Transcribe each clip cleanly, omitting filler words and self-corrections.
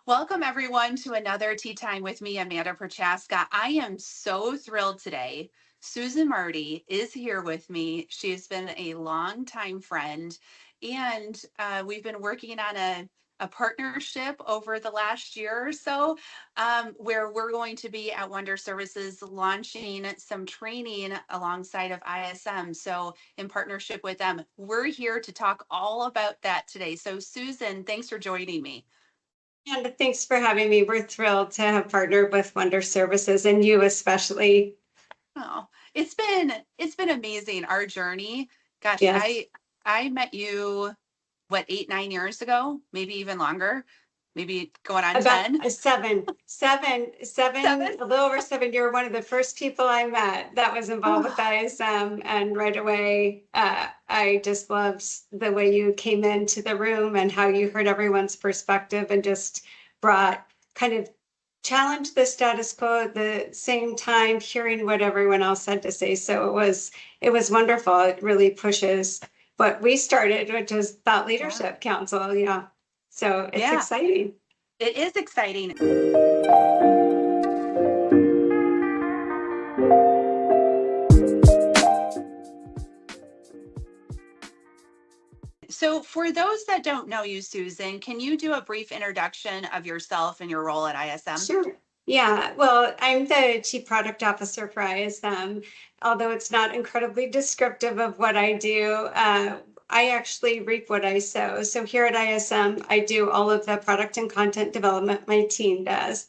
Welcome, everyone, to another Tea Time with me, Amanda Prochaska. I am so thrilled today. Susan Marty is here with me. She has been a longtime friend, and we've been working on a partnership over the last year or so, where we're going to be at Wonder Services launching some training alongside of ISM. So, in partnership with them, we're here to talk all about that today. So, Susan, thanks for joining me. And thanks for having me. We're thrilled to have partnered with Wonder Services and you especially. Oh, it's been amazing, our journey. Gosh, Yes. I met you what, 8, 9 years ago, maybe even longer, maybe going on About 10. seven, 7. a little over 7. You're one of the first people I met that was involved with Oh, ISM. And right away, I just loved the way you came into the room and how you heard everyone's perspective and just brought kind of challenged the status quo at the same time, hearing what everyone else had to say. So it was wonderful. It really pushes what we started, which is Thought yeah. Leadership Council. Yeah. So it's Yeah, exciting. it is exciting. So, for those that don't know you, Susan, can you do a brief introduction of yourself and your role at ISM? Sure. Yeah, well, I'm the Chief Product Officer for ISM. Although it's not incredibly descriptive of what I do, I actually reap what I sow. So here at ISM, I do all of the product and content development my team does,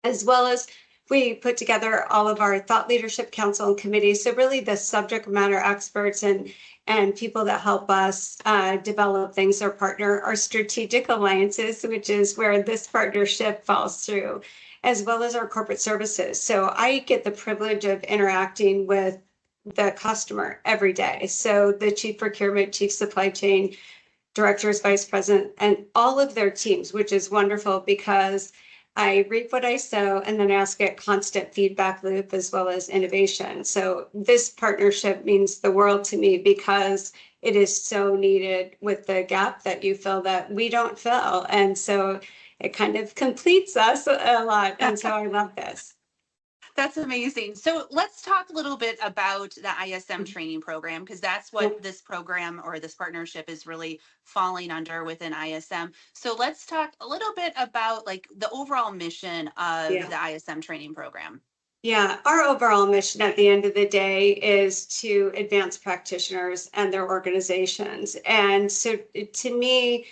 as well as we put together all of our thought leadership council and committees. So really the subject matter experts and people that help us develop things or partner our strategic alliances, which is where this partnership falls through, as well as our corporate services. So I get the privilege of interacting with the customer every day. So the chief procurement, chief supply chain, directors, vice president, and all of their teams, which is wonderful because I reap what I sow and then ask a constant feedback loop as well as innovation. So this partnership means the world to me because it is so needed with the gap that you fill that we don't fill. And so it kind of completes us a lot. And so I love this. That's amazing. So let's talk a little bit about the ISM training program, because that's Yeah. what this program or this partnership is really falling under within ISM. So let's talk a little bit about like the overall mission of Yeah. the ISM training program. Yeah, our overall mission at the end of the day is to advance practitioners and their organizations. And so to me,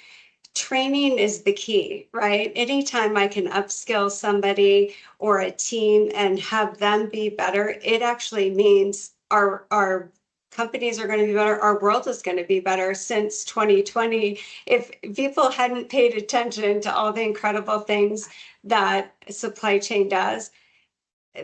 training is the key, right? Anytime I can upskill somebody or a team and have them be better, it actually means our companies are going to be better, our world is going to be better. Since 2020, if people hadn't paid attention to all the incredible things that supply chain does,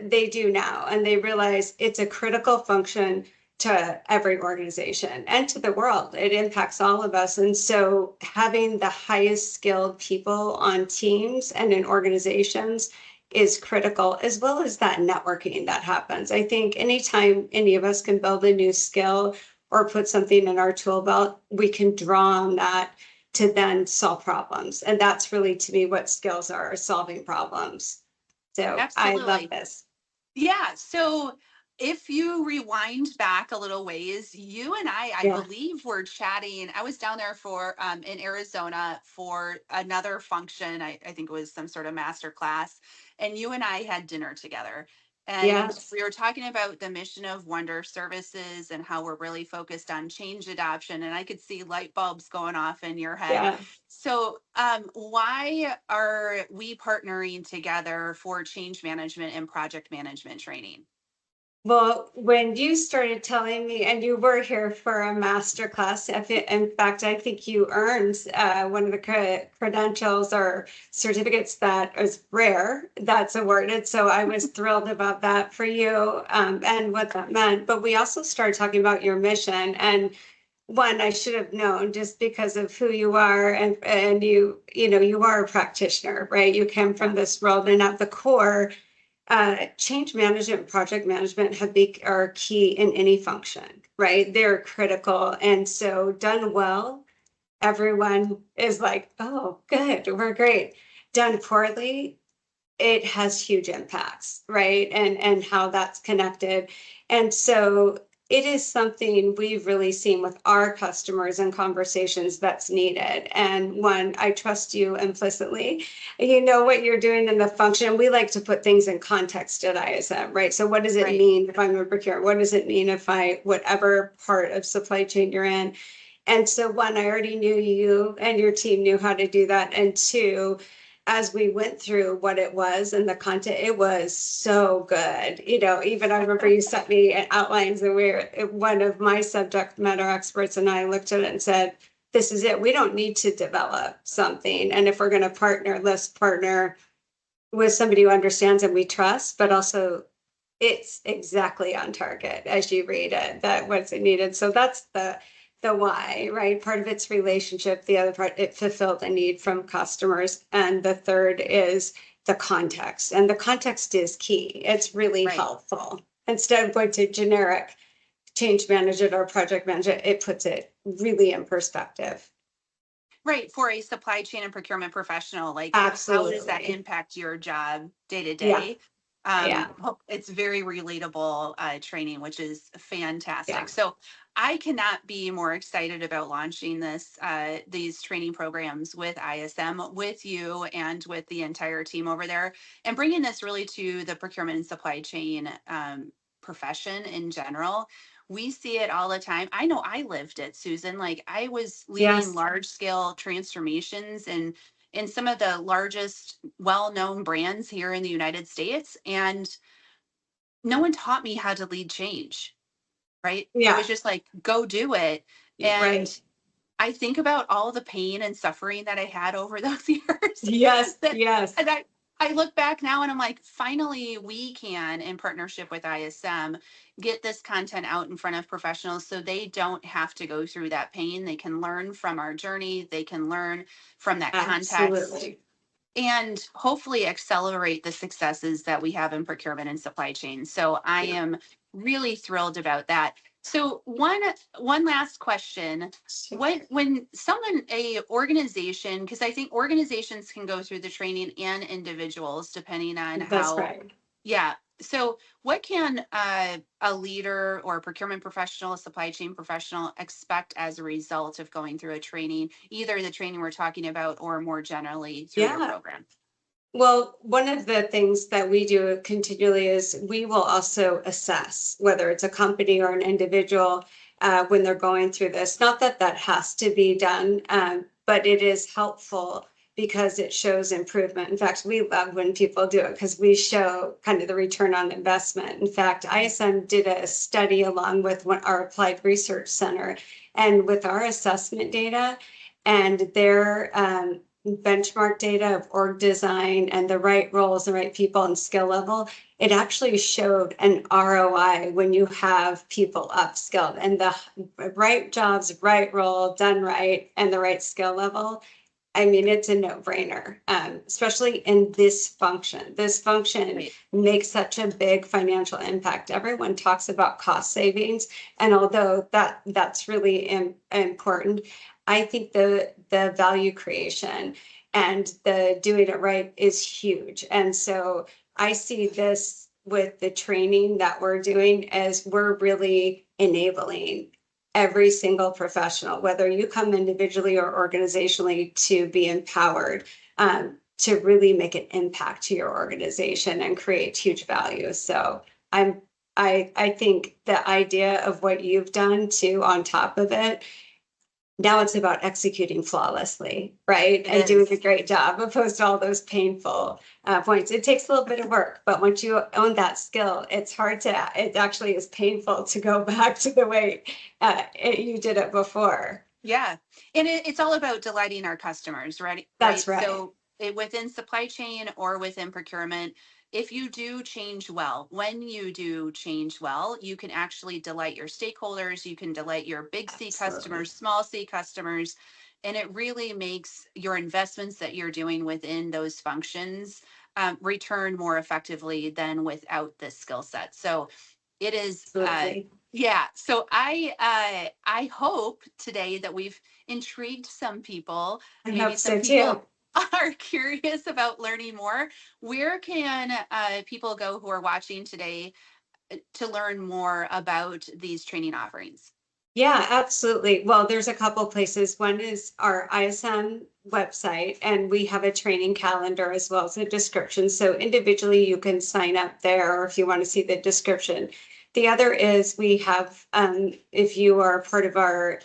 they do now, and they realize it's a critical function to every organization and to the world. It impacts all of us. And so having the highest skilled people on teams and in organizations is critical, as well as that networking that happens. I think anytime any of us can build a new skill or put something in our tool belt, we can draw on that to then solve problems. And that's really, to me, what skills are, solving problems. So I love Absolutely. this. Yeah. So if you rewind back a little ways, you and I Yeah. believe, were chatting. I was down there for in Arizona for another function. I think it was some sort of master class. And you and I had dinner together. And Yes. we were talking about the mission of Wonder Services and how we're really focused on change adoption. And I could see light bulbs going off in your head. Yeah. So, why are we partnering together for change management and project management training? Well, when you started telling me, and you were here for a master class, in fact, I think you earned one of the credentials or certificates that is rare that's awarded. So I was thrilled about that for you and what that meant. But we also started talking about your mission. And one, I should have known just because of who you are, and you are a practitioner, right? You came from Yeah. this world, and at the core, change management and project management are key in any function, right? They're critical. And so done well, everyone is like, oh, good, we're great. done poorly, it has huge impacts, right? And how that's connected. And so it is something we've really seen with our customers and conversations that's needed. And one, I trust you implicitly. You know what you're doing in the function. We like to put things in context at ISM, right? So what does it Right. mean if I'm a procurement? What does it mean if whatever part of supply chain you're in? And so one, I already knew you and your team knew how to do that. And two, as we went through what it was and the content, it was so good. Even I remember you sent me outlines, and one of my subject matter experts and I looked at it and said, this is it. We don't need to develop something. And if we're going to partner, let's partner with somebody who understands and we trust, but also it's exactly on target as you read it, that what's needed. So that's the why, right? Part of it's relationship. The other part, it fulfilled a need from customers. And the third is the context. And the context is key. It's really helpful. Instead of going to generic change management or project management, it puts it really in perspective. Right. For a supply chain and procurement professional, like Absolutely. how does that impact your job day to Yeah. day? Yeah. It's very relatable training, which is fantastic. Yeah. So I cannot be more excited about launching these training programs with ISM, with you, and with the entire team over there, and bringing this really to the procurement and supply chain profession in general. We see it all the time. I know I lived it, Susan. Like I was leading Yes. large scale transformations and in some of the largest well-known brands here in the United States. And no one taught me how to lead change, right? It Yeah. was just like, go do it. And Right. I think about all the pain and suffering that I had over those years. Yes. that, Yes. and I look back now and I'm like, finally, we can, in partnership with ISM, get this content out in front of professionals so they don't have to go through that pain. They can learn from our journey, they can learn from that context, Absolutely. and hopefully accelerate the successes that we have in procurement and supply chain. So I am really thrilled about that. So one last question. When a organization, because I think organizations can go through the training and individuals depending on That's how, right. yeah. So what can a leader or a procurement professional, a supply chain professional expect as a result of going through a training, either the training we're talking about or more generally through your program? Well, one of the things that we do continually is we will also assess whether it's a company or an individual when they're going through this. Not that that has to be done, but it is helpful because it shows improvement. In fact, we love when people do it because we show kind of the return on investment. In fact, ISM did a study along with our Applied Research Center and with our assessment data and their benchmark data of org design and the right roles, the right people and skill level, it actually showed an ROI when you have people upskilled and the right jobs, right role, done right, and the right skill level. I mean, it's a no-brainer, especially in this function. This function makes such a big financial impact. Everyone talks about cost savings, and although that's really important, I think the value creation and the doing it right is huge. And so I see this with the training that we're doing as we're really enabling every single professional, whether you come individually or organizationally, to be empowered to really make an impact to your organization and create huge value. So I think the idea of what you've done too on top of it, now it's about executing flawlessly, right? And doing a great job opposed to all those painful points. It takes a little bit of work, but once you own that skill, it actually is painful to go back to the way you did it before. Yeah. And it's all about delighting our customers, right? That's right. So within supply chain or within procurement, if you do change well, when you do change well, you can actually delight your stakeholders, you can delight your big C customers, small C customers, and it really makes your investments that you're doing within those functions return more effectively than without this skill set. So it is, yeah. So I hope today that we've intrigued some people, I maybe hope some so people. too. are curious about learning more, where can people go who are watching today to learn more about these training offerings? Yeah, absolutely. Well, there's a couple places. One is our ISM website, and we have a training calendar as well as a description. So individually, you can sign up there, or if you want to see the description. The other is we have, if you are part of our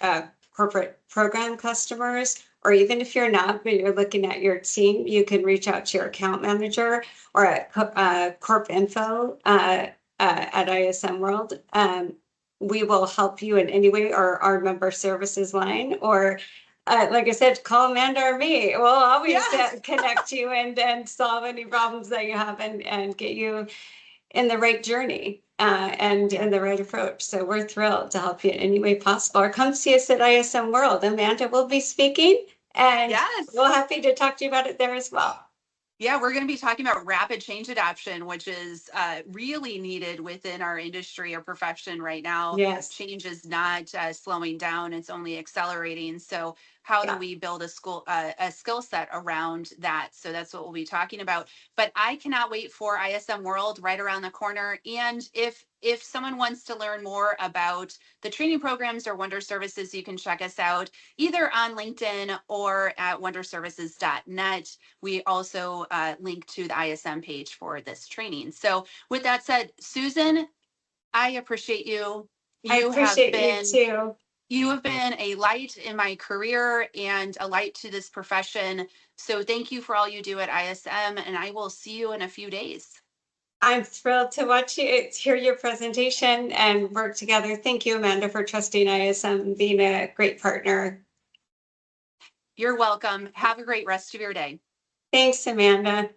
corporate program customers, or even if you're not, but you're looking at your team, you can reach out to your account manager or at Corp Info at ISM World. We will help you in any way, or our member services line, or like I said, call Amanda or me. We'll always Yes. connect you and solve any problems that you have and get you in the right journey and in the right approach. So we're thrilled to help you in any way possible. Or come see us at ISM World. Amanda will be speaking, and Yes. we're happy to talk to you about it there as well. Yeah, we're going to be talking about rapid change adoption, which is really needed within our industry or profession right now. Yes. Change is not slowing down; it's only accelerating. So, how do Yeah. we build a skill set around that? So that's what we'll be talking about. But I cannot wait for ISM World right around the corner. And if someone wants to learn more about the training programs or Wonder Services, you can check us out either on LinkedIn or at wonderservices.net. We also link to the ISM page for this training. So with that said, Susan, I appreciate you. I You have appreciate you been too. you have been a light in my career and a light to this profession. So thank you for all you do at ISM, and I will see you in a few days. I'm thrilled to watch you hear your presentation and work together. Thank you, Amanda, for trusting ISM and being a great partner. You're welcome. Have a great rest of your day. Thanks, Amanda.